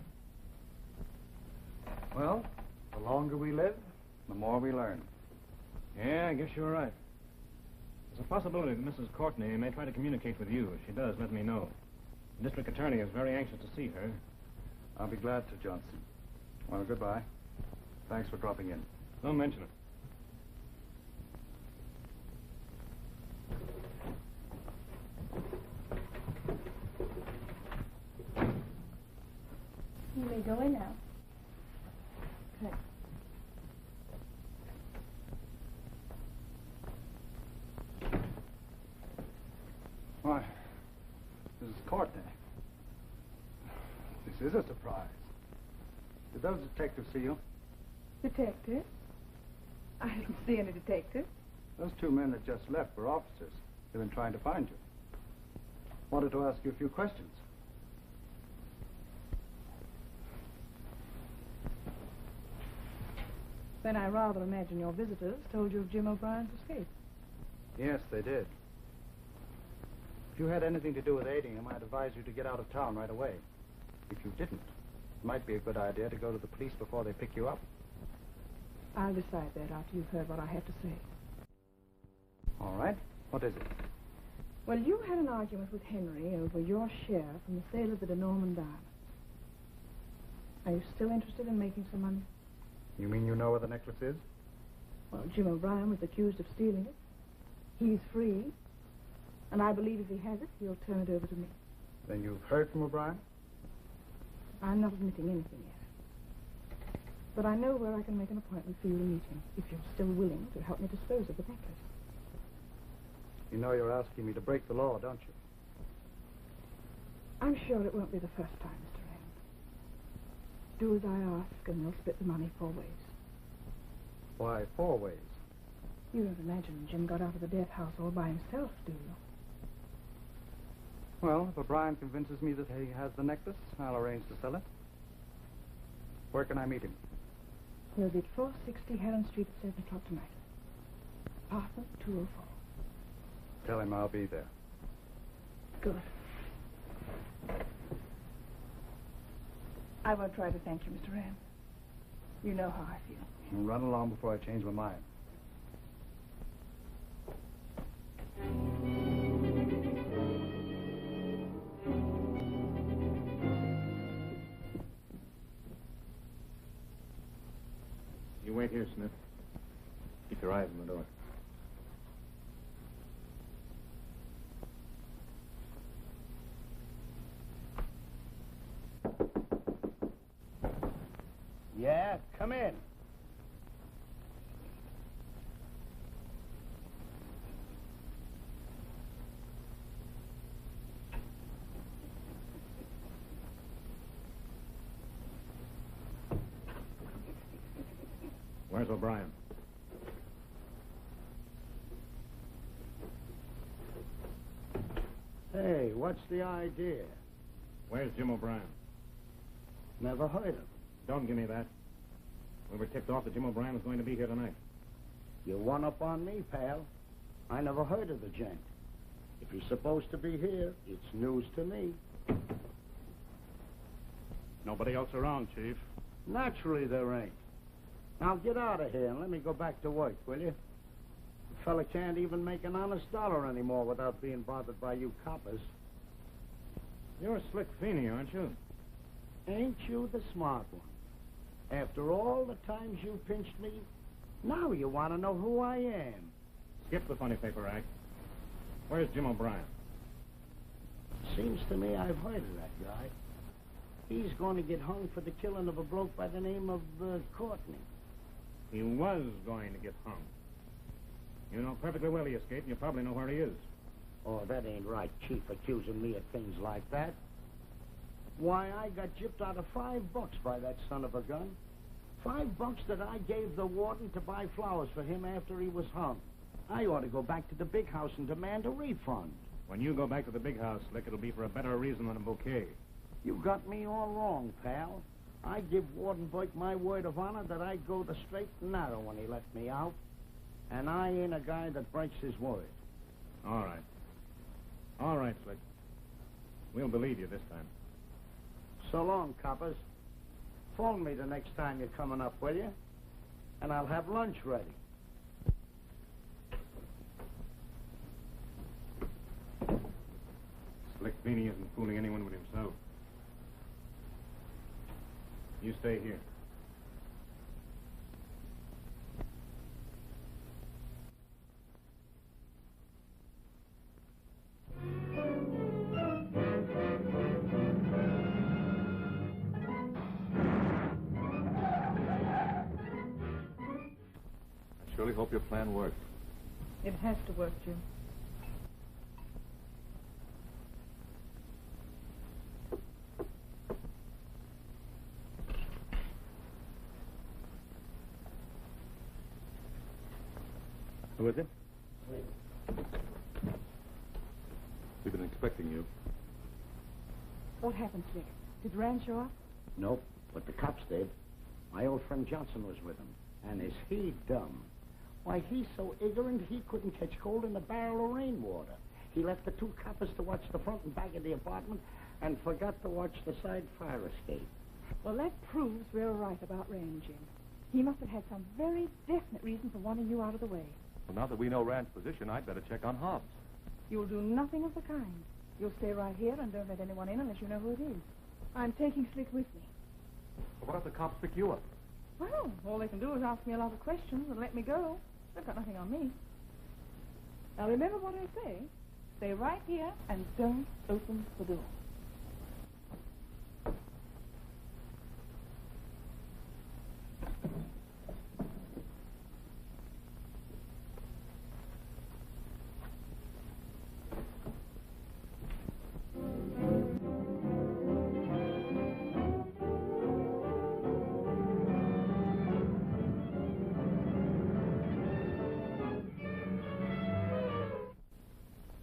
Speaker 3: Well, the longer we live, the more we learn.
Speaker 4: Yeah, I guess you're right. There's a possibility that Mrs. Courtney may try to communicate with you. If she does, let me know. The district attorney is very anxious to see her.
Speaker 3: I'll be glad to, Johnson. Well, goodbye. Thanks for dropping in.
Speaker 4: Don't mention it.
Speaker 12: You may go in now.
Speaker 1: Okay.
Speaker 3: Why, Mrs. Courtney. This is a surprise. Did those detectives see you?
Speaker 1: Detective? I didn't see any detective.
Speaker 3: Those two men that just left were officers. They've been trying to find you. Wanted to ask you a few questions.
Speaker 1: Then I rather imagine your visitors told you of Jim O'Brien's escape.
Speaker 3: Yes, they did. If you had anything to do with aiding him, I'd advise you to get out of town right away. If you didn't, it might be a good idea to go to the police before they pick you up.
Speaker 1: I'll decide that after you've heard what I have to say.
Speaker 3: All right. What is it?
Speaker 1: Well, you had an argument with Henry over your share from the sale of the De Norman diamonds. Are you still interested in making some money?
Speaker 3: You mean you know where the necklace is?
Speaker 1: Well, Jim O'Brien was accused of stealing it. He's free. And I believe if he has it, he'll turn it over to me.
Speaker 3: Then you've heard from O'Brien?
Speaker 1: I'm not admitting anything yet. But I know where I can make an appointment for you to meet him, if you're still willing to help me dispose of the necklace.
Speaker 3: You know you're asking me to break the law, don't you?
Speaker 1: I'm sure it won't be the first time, Mr. Rand. Do as I ask, and we'll split the money 4 ways.
Speaker 3: Why, 4 ways?
Speaker 1: You don't imagine Jim got out of the death house all by himself, do you?
Speaker 3: Well, if O'Brien convinces me that he has the necklace, I'll arrange to sell it. Where can I meet him?
Speaker 1: He'll be at 460 Heron Street at 7 o'clock tonight. Apartment 204.
Speaker 3: Tell him I'll be there.
Speaker 1: Good. I won't try to thank you, Mr. Rand. You know how I feel.
Speaker 3: Run along before I change my mind.
Speaker 4: right here, Smith. Keep your eyes on the door.
Speaker 8: Yeah, come in.
Speaker 4: Where's O'Brien?
Speaker 8: Hey, what's the idea?
Speaker 4: Where's Jim O'Brien?
Speaker 8: Never heard of him.
Speaker 4: Don't give me that. We were tipped off that Jim O'Brien was going to be here tonight.
Speaker 8: You one up on me, pal. I never heard of the gent. If he's supposed to be here, it's news to me.
Speaker 4: Nobody else around, Chief.
Speaker 8: Naturally there ain't. Now get out of here and let me go back to work, will you? The fella can't even make an honest dollar anymore without being bothered by you coppers.
Speaker 4: You're Slick Feeney, aren't you?
Speaker 8: Ain't you the smart one? After all the times you pinched me, now you want to know who I am.
Speaker 4: Skip the funny paper act. Where's Jim O'Brien?
Speaker 8: Seems to me I've heard of that guy. He's going to get hung for the killing of a bloke by the name of Courtney.
Speaker 4: He was going to get hung. You know perfectly well he escaped, and you probably know where he is.
Speaker 8: Oh, that ain't right, Chief, accusing me of things like that. Why, I got gypped out of $5 by that son of a gun. $5 that I gave the warden to buy flowers for him after he was hung. I ought to go back to the big house and demand a refund.
Speaker 4: When you go back to the big house, Slick, it'll be for a better reason than a bouquet.
Speaker 8: You got me all wrong, pal. I give Warden Burke my word of honor that I'd go the straight and narrow when he let me out. And I ain't a guy that breaks his word.
Speaker 4: All right. All right, Slick. We'll believe you this time.
Speaker 8: So long, coppers. Phone me the next time you're coming up, will you? And I'll have lunch ready.
Speaker 4: Slick Feeney isn't fooling anyone but himself. You stay here.
Speaker 7: I surely hope your plan works.
Speaker 1: It has to work, Jim.
Speaker 4: Who is it?
Speaker 7: We've been expecting you.
Speaker 1: What happened, Slick? Did Rand show up?
Speaker 8: Nope, but the cops did. My old friend Johnson was with him. And is he dumb? Why, he's so ignorant he couldn't catch cold in a barrel of rainwater. He left the two coppers to watch the front and back of the apartment and forgot to watch the side fire escape.
Speaker 1: Well, that proves we're right about Rand, Jim. He must have had some very definite reason for wanting you out of the way.
Speaker 7: Well, now that we know Rand's position, I'd better check on Hobbs.
Speaker 1: You'll do nothing of the kind. You'll stay right here and don't let anyone in unless you know who it is. I'm taking Slick with me.
Speaker 7: Well, what if the cops pick you up?
Speaker 1: Well, all they can do is ask me a lot of questions and let me go. They've got nothing on me. Now, remember what I say. Stay right here and don't open the door.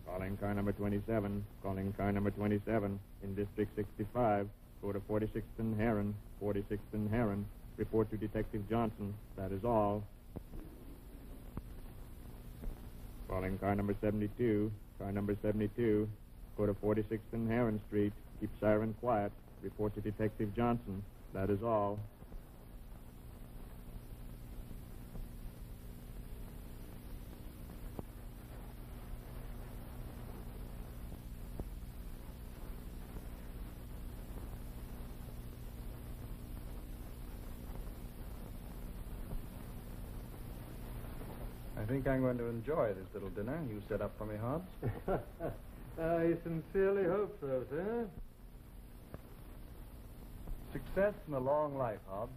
Speaker 13: Calling car number 27. Calling car number 27 in District 65. Go to 46th and Heron. 46th and Heron. Report to Detective Johnson. That is all. Calling car number 72. Car number 72. Go to 46th and Heron Street. Keep siren quiet. Report to Detective Johnson. That is all.
Speaker 3: I think I'm going to enjoy this little dinner you set up for me, Hobbs.
Speaker 14: I sincerely hope so, sir.
Speaker 3: Success and a long life, Hobbs.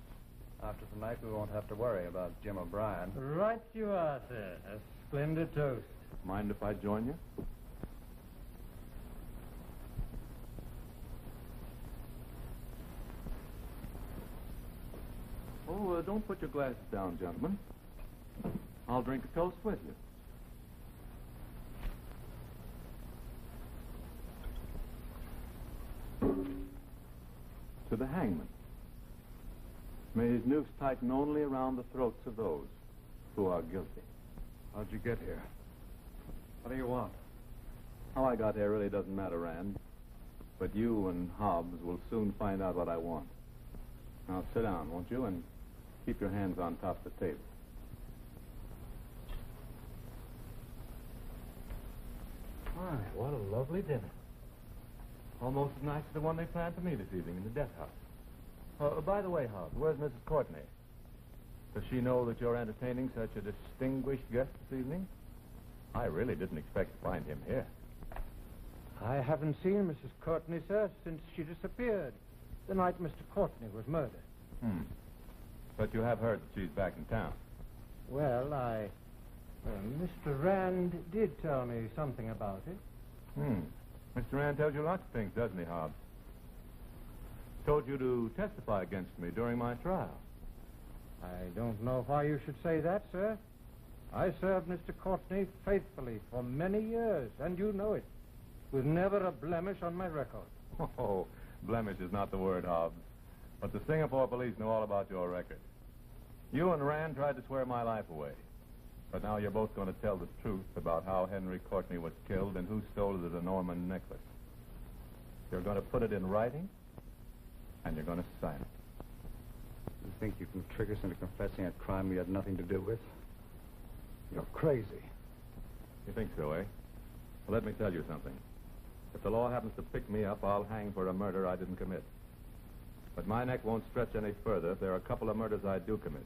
Speaker 3: After tonight, we won't have to worry about Jim O'Brien.
Speaker 14: Right you are, sir. A splendid toast.
Speaker 7: Mind if I join you? Oh, don't put your glasses down, gentlemen. I'll drink a toast with you. To the hangman. May his noose tighten only around the throats of those who are guilty.
Speaker 3: How'd you get here? What do you want?
Speaker 7: How I got here really doesn't matter, Rand. But you and Hobbs will soon find out what I want. Now sit down, won't you, and keep your hands on top of the table.
Speaker 5: My, what a lovely dinner. Almost as nice as the one they planned for me this evening in the death house. By the way, Hobbs, where's Mrs. Courtney? Does she know that you're entertaining such a distinguished guest this evening? I really didn't expect to find him here.
Speaker 14: I haven't seen Mrs. Courtney, sir, since she disappeared the night Mr. Courtney was murdered.
Speaker 5: But you have heard that she's back in town.
Speaker 14: Well, Mr. Rand did tell me something about it.
Speaker 5: Mr. Rand tells you lots of things, doesn't he, Hobbs? Told you to testify against me during my trial.
Speaker 14: I don't know why you should say that, sir. I served Mr. Courtney faithfully for many years, and you know it, with never a blemish on my record.
Speaker 5: Oh, blemish is not the word, Hobbs. But the Singapore police know all about your record. You and Rand tried to swear my life away. But now you're both going to tell the truth about how Henry Courtney was killed and who stole the Norman necklace. You're going to put it in writing, and you're going to sign it.
Speaker 3: You think you can trick us into confessing a crime we had nothing to do with? You're crazy.
Speaker 5: You think so, eh? Well, let me tell you something. If the law happens to pick me up, I'll hang for a murder I didn't commit. But my neck won't stretch any further if there are a couple of murders I do commit.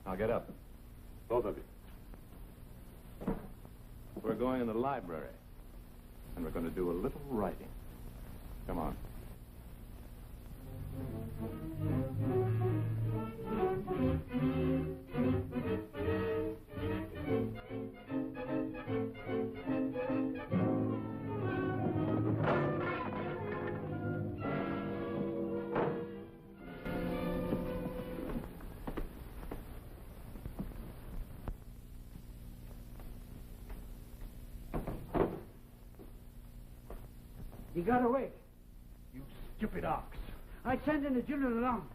Speaker 5: Now get up. Both of you. We're going in the library, and we're going to do a little writing. Come on.
Speaker 8: He got away.
Speaker 3: You stupid ox.
Speaker 8: I sent in the general along.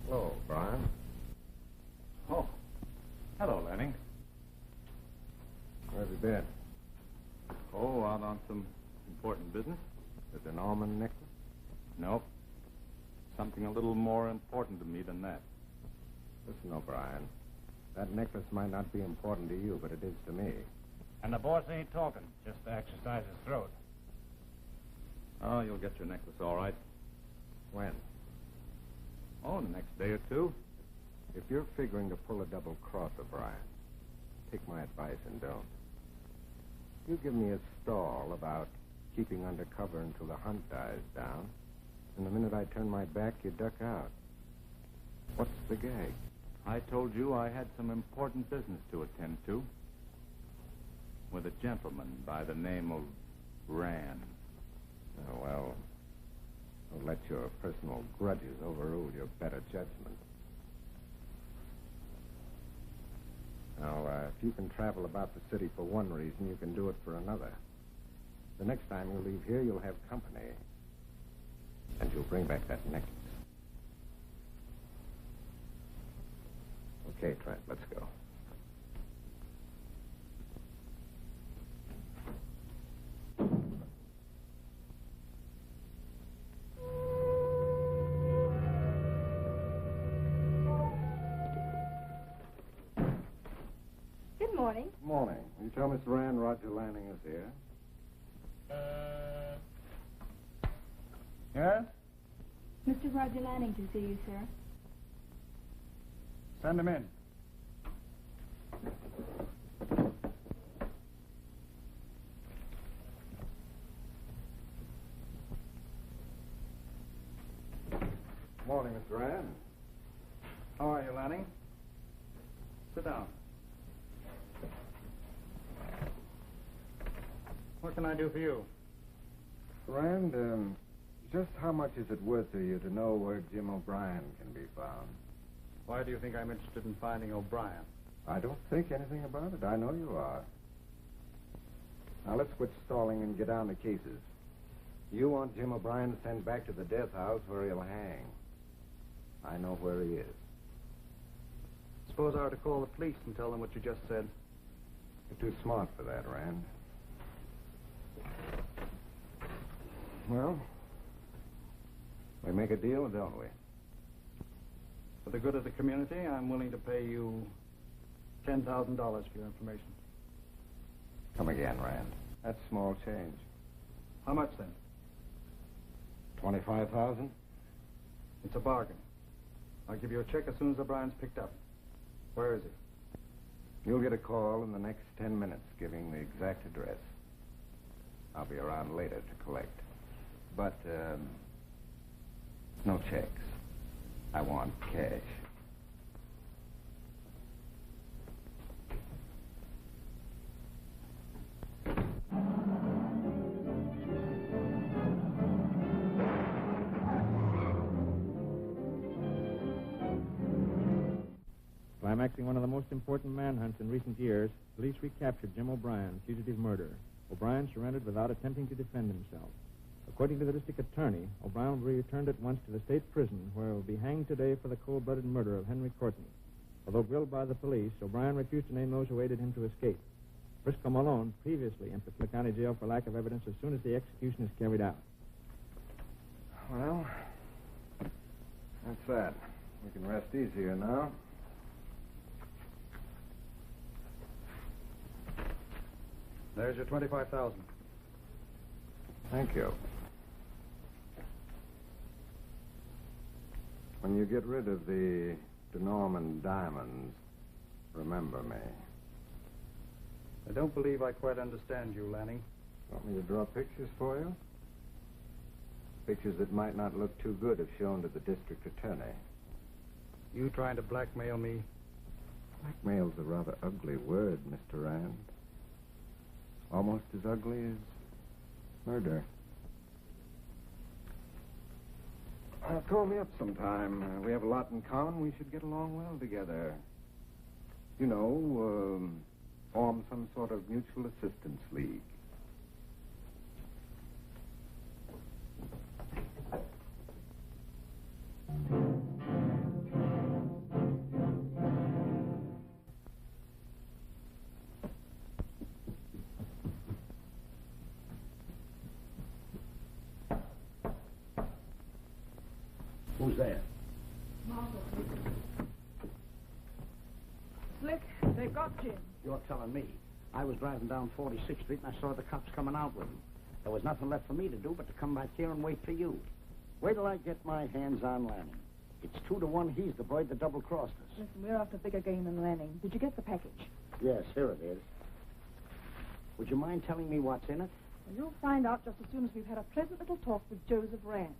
Speaker 3: Hello, Brian.
Speaker 7: Oh. Hello, Lanning.
Speaker 3: Where's he been?
Speaker 7: Oh, out on some important business?
Speaker 3: The Norman necklace?
Speaker 7: Nope. Something a little more important to me than that.
Speaker 3: Listen, O'Brien. That necklace might not be important to you, but it is to me.
Speaker 4: And the boss ain't talking, just to exercise his throat.
Speaker 7: Oh, you'll get your necklace all right.
Speaker 3: When?
Speaker 7: Oh, the next day or two.
Speaker 3: If you're figuring to pull a double cross, O'Brien, take my advice and don't. You give me a stall about keeping under cover until the hunt dies down, and the minute I turn my back, you duck out. What's the gag?
Speaker 7: I told you I had some important business to attend to. With a gentleman by the name of Rand.
Speaker 3: Oh, well, don't let your personal grudges overrule your better judgment. Now, if you can travel about the city for one reason, you can do it for another. The next time you leave here, you'll have company. And you'll bring back that necklace. Okay, Trent, let's go.
Speaker 12: morning.
Speaker 3: Morning. Will you tell Mr. Rand Roger Lanning is here?
Speaker 8: Yes?
Speaker 12: Mr. Roger Lanning to see you, sir.
Speaker 8: Send him in.
Speaker 2: Morning, Mr. Rand. How are you, Lanning? Sit down. What can I do for you?
Speaker 3: Rand, just how much is it worth to you to know where Jim O'Brien can be found?
Speaker 2: Why do you think I'm interested in finding O'Brien?
Speaker 3: I don't think anything about it. I know you are. Now, let's quit stalling and get down to cases. You want Jim O'Brien sent back to the death house where he'll hang. I know where he is.
Speaker 2: Suppose I were to call the police and tell them what you just said.
Speaker 3: You're too smart for that, Rand. Well, we make a deal, don't we?
Speaker 2: For the good of the community, I'm willing to pay you $10,000 for your information.
Speaker 3: Come again, Rand. That's small change.
Speaker 2: How much, then?
Speaker 3: 25,000?
Speaker 2: It's a bargain. I'll give you a check as soon as O'Brien's picked up. Where is he?
Speaker 3: You'll get a call in the next 10 minutes giving the exact address. I'll be around later to collect. But, no checks. I want cash.
Speaker 13: Climaxing one of the most important manhunts in recent years, police recaptured Jim O'Brien, fugitive murderer. O'Brien surrendered without attempting to defend himself. According to the district attorney, O'Brien will be returned at once to the state prison, where he will be hanged today for the cold-blooded murder of Henry Courtney. Although grilled by the police, O'Brien refused to name those who aided him to escape. Briscoe Malone previously entered the county jail for lack of evidence as soon as the execution is carried out.
Speaker 3: Well, that's that. We can rest easier now.
Speaker 2: There's your 25,000.
Speaker 3: Thank you. When you get rid of the DeNorman diamonds, remember me.
Speaker 2: I don't believe I quite understand you, Lanning.
Speaker 3: Want me to draw pictures for you? Pictures that might not look too good if shown to the district attorney.
Speaker 2: You trying to blackmail me?
Speaker 3: Blackmail's a rather ugly word, Mr. Rand. Almost as ugly as murder. Call me up sometime. We have a lot in common. We should get along well together. You know, form some sort of mutual assistance league.
Speaker 8: Who's there?
Speaker 1: Slick, they've got Jim.
Speaker 8: You're telling me. I was driving down 46th Street and I saw the cops coming out with him. There was nothing left for me to do but to come back here and wait for you. Wait till I get my hands on Lanning. It's 2-1 he's the bird that double-crossed us.
Speaker 1: Listen, we're after bigger game than Lanning. Did you get the package?
Speaker 8: Yes, here it is. Would you mind telling me what's in it?
Speaker 1: Well, you'll find out just as soon as we've had a pleasant little talk with Joseph Rand.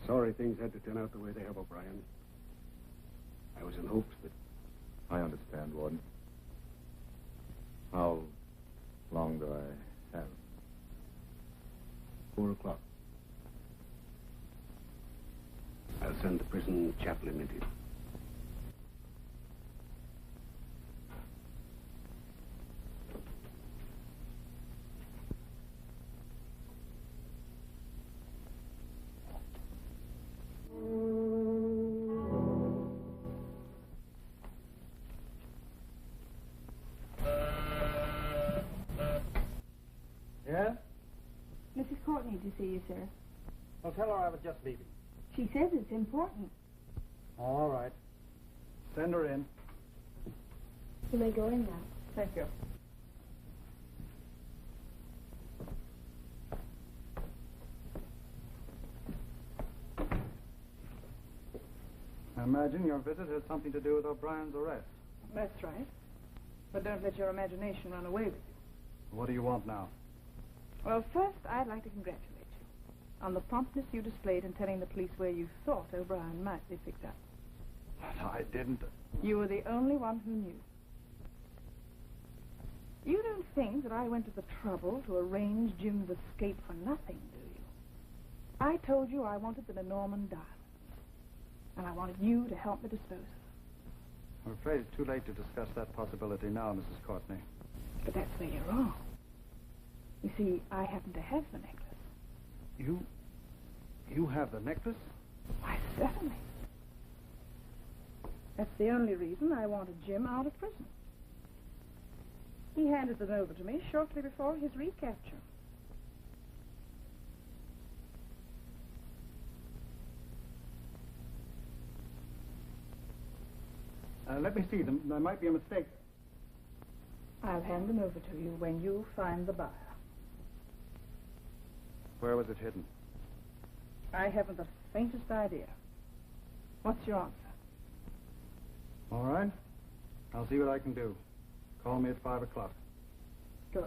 Speaker 9: Sorry things had to turn out the way they have, O'Brien. I was in hopes that...
Speaker 7: I understand, Warden. How long do I have?
Speaker 9: 4 o'clock. I'll send the prison chaplain into you.
Speaker 1: Courtney to see you, sir.
Speaker 14: Well, tell her I was just leaving.
Speaker 1: She says it's important.
Speaker 14: All right.
Speaker 13: Send her in.
Speaker 12: You may go in now.
Speaker 1: Thank you.
Speaker 13: I imagine your visit has something to do with O'Brien's arrest.
Speaker 1: That's right. But don't let your imagination run away with you.
Speaker 13: What do you want now?
Speaker 1: Well, first, I'd like to congratulate you on the promptness you displayed in telling the police where you thought O'Brien might be picked up.
Speaker 13: I didn't.
Speaker 1: You were the only one who knew. You don't think that I went to the trouble to arrange Jim's escape for nothing, do you? I told you I wanted the Lenormand diamonds, and I wanted you to help me dispose of them.
Speaker 13: I'm afraid it's too late to discuss that possibility now, Mrs. Courtney.
Speaker 1: But that's where you're wrong. You see, I happen to have the necklace.
Speaker 13: You have the necklace?
Speaker 1: Why, certainly. That's the only reason I wanted Jim out of prison. He handed them over to me shortly before his recapture.
Speaker 13: Let me see them. There might be a mistake.
Speaker 1: I'll hand them over to you when you find the buyer.
Speaker 13: Where was it hidden?
Speaker 1: I haven't the faintest idea. What's your answer?
Speaker 13: All right. I'll see what I can do. Call me at 5 o'clock.
Speaker 1: Good.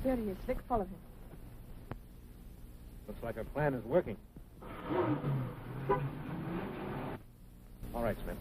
Speaker 1: There he is, Slick. Follow him.
Speaker 4: Looks like our plan is working. All right, Smith.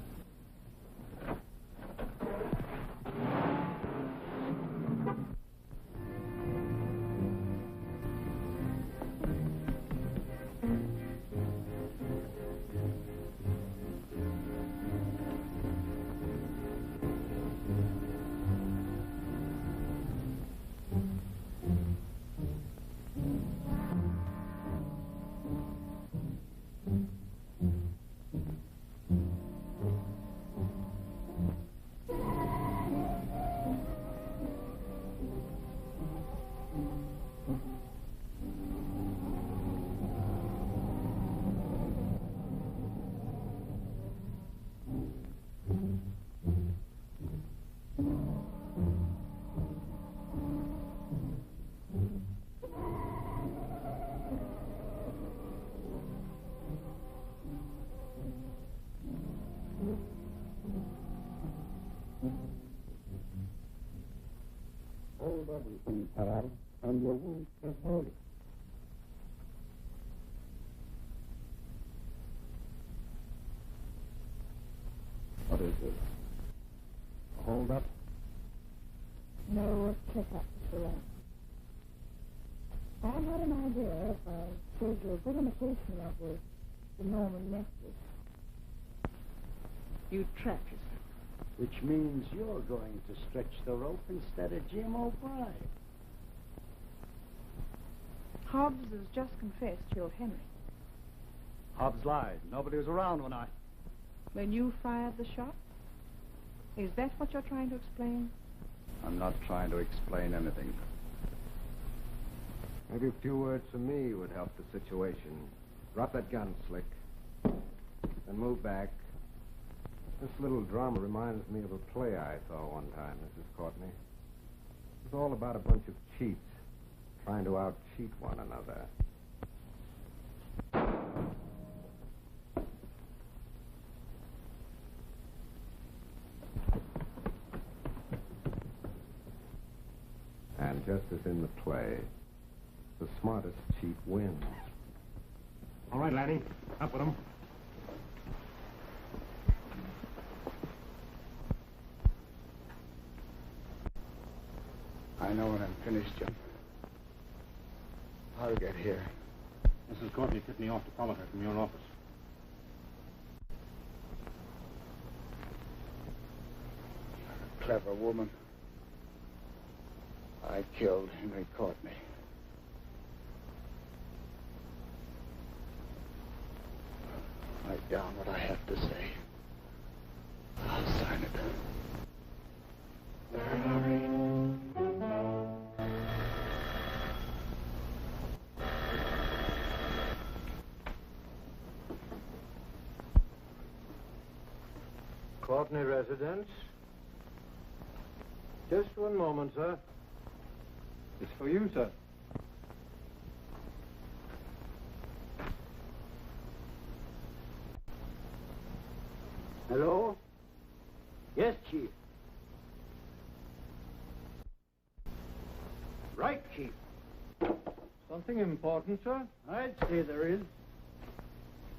Speaker 8: Hold everything, Paral, and you won't get holy. What is it? Hold up?
Speaker 12: No, check up, Mr. Wren. I had an idea if I showed you a good imitation of the Norman necklace.
Speaker 1: You trap yourself.
Speaker 8: Which means you're going to stretch the rope instead of Jim O'Brien.
Speaker 1: Hobbs has just confessed killed Henry.
Speaker 13: Hobbs lied. Nobody was around when I...
Speaker 1: When you fired the shot? Is that what you're trying to explain?
Speaker 13: I'm not trying to explain anything.
Speaker 3: Maybe a few words from me would help the situation. Drop that gun, Slick. Then move back. This little drama reminds me of a play I saw one time, Mrs. Courtney. It was all about a bunch of cheats trying to out-cheat one another. And just as in the play, the smartest cheat wins.
Speaker 4: All right, laddie. Up with him.
Speaker 8: I know when I'm finished, Jim. I'll get here.
Speaker 13: Mrs. Courtney tipped me off to follow her from your office.
Speaker 8: Clever woman. I killed Henry Courtney. Write down what I have to say. I'll sign it.
Speaker 14: Courtney residence. Just one moment, sir. It's for you, sir.
Speaker 8: Hello? Yes, Chief. Right, Chief.
Speaker 14: Something important, sir?
Speaker 8: I'd say there is.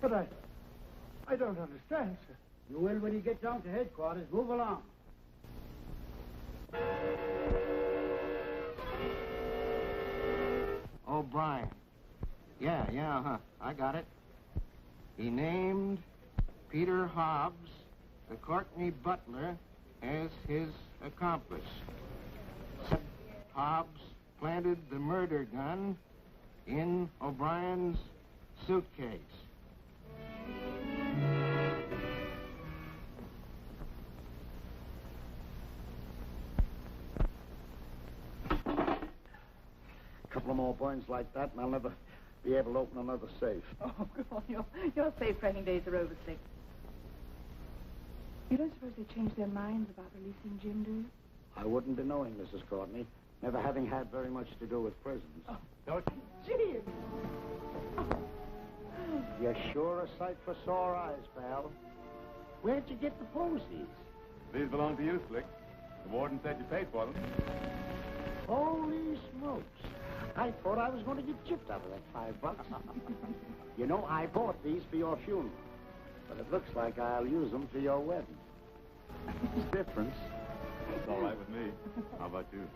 Speaker 14: But I don't understand, sir.
Speaker 8: You will when you get down to headquarters. Move along.
Speaker 11: O'Brien. Yeah, I got it. He named Peter Hobbs, the Courtney butler, as his accomplice. Hobbs planted the murder gun in O'Brien's suitcase.
Speaker 8: A couple of more burns like that, and I'll never be able to open another safe.
Speaker 1: Oh, come on. Your safe-cracking days are over, Slick. You don't suppose they changed their minds about releasing Jim, do you?
Speaker 8: I wouldn't be knowing, Mrs. Courtney, never having had very much to do with prisons.
Speaker 1: Oh.
Speaker 8: Don't you?
Speaker 1: Jim!
Speaker 8: You're sure a sight for sore eyes, pal. Where'd you get the posies?
Speaker 5: These belong to you, Slick. The warden said you paid for them.
Speaker 8: Holy smokes. I thought I was going to get chipped out of that $5. You know, I bought these for your funeral. But it looks like I'll use them for your wedding. Difference.
Speaker 5: It's all right with me. How about you?